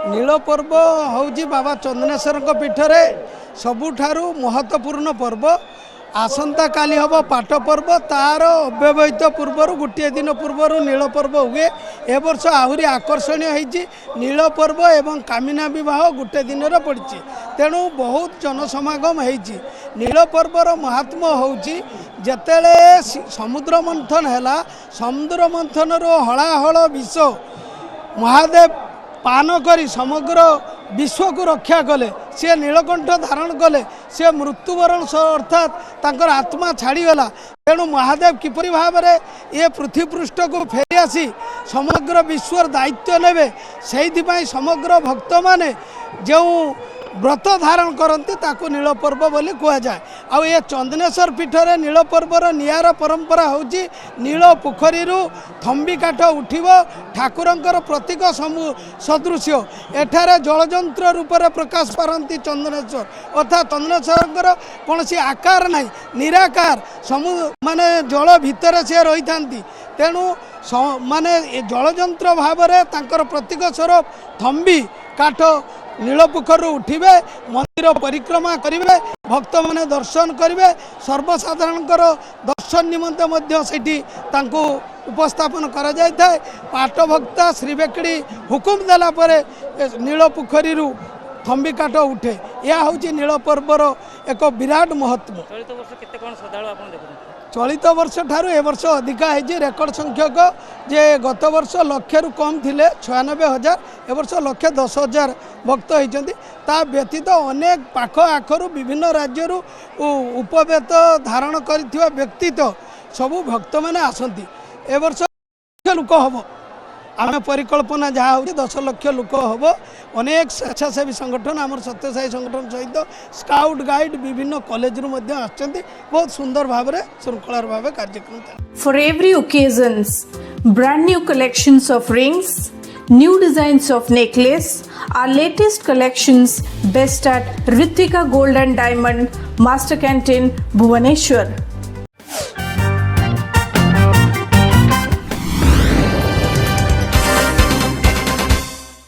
नील पर्व हूँ बाबा चंदनेश्वर पीठरे सबुठारु महत्वपूर्ण पर्व। आसंता काली हम पाट पर्व तार अव्यवहित पूर्वर गोटे दिन पूर्वर नील पर्व हुए। ए वर्ष आहरी आकर्षणीय होती नील पर्व एवं कामिना विवाह गोटे दिन पड़ी तेणु बहुत जनसमागम होती। नील पर्वर महात्मा हूँ जितेले समुद्र मंथन है समुद्र मंथन हलाहल विष महादेव पान करी समग्र विश्व को रक्षा कले सी नीलकंठ धारण कले सी मृत्युवरण अर्थात तांकर आत्मा छाड़ीगला। तेणु महादेव किपरि भाव में ये पृथ्वी पृष्ठ को फेरी आसी समग्र विश्वर दायित्व नेबे से समग्र भक्त माने जो व्रत धारण करते ताकू नील पर्व बोली कह जाए। आउ ये चंदनेश्वर पीठरे नील पर्वर नियार परंपरा होची नील पोखरी थंबी काठ उठिब ठाकुरंकर प्रतीक सदृश्य एठारे जलजंत्र रूप में प्रकाश पारती चंदनेश्वर अर्थात चंदनेश्वर कौन सी आकार ना निराकार माने जल भितर सी रही था। तेणु माने जलजंत्र भाव में प्रतीक स्वरूप थंबी काठ नीलपोखर उठिबे मंदिर परिक्रमा करिवे भक्त माने दर्शन करिवे सर्वसाधारण दर्शन निमंते मध्य सेठी तांको उपस्थापन करा जाय थाए। पाट भक्ता श्री बेकड़ी हुकुम देला परे नीलपोखरी थंबी काठ उठे। या होची नील पर्वर एक विराट महत्व। चलित वर्ष ठारू ए वर्ष अधिका है रेकर्ड संख्यक जे गत वर्ष लक्ष रु कम थिले 96,000 ए वर्ष 1,10,000 भक्त होती। ता व्यतीत अनेक पाख आखर विभिन्न राज्य उपवेत धारण कर व्यक्ति तो सबू भक्त मैंने आसती। ए वर्ष लोक हम आम परिकल्पना जहाँ हो 10 लाख लोक हम अनेक स्वेच्छासेवी संगठन आम सत्यसाई संगठन सहित स्काउट गाइड विभिन्न कॉलेज बहुत सुंदर भाव में श्रृंखलार भाव कार्यक्रम। For every occasions, brand new collections of rings, new designs of necklace, our latest collections best at Ritvika Gold and Diamond, Master Canteen, Bhubaneswar.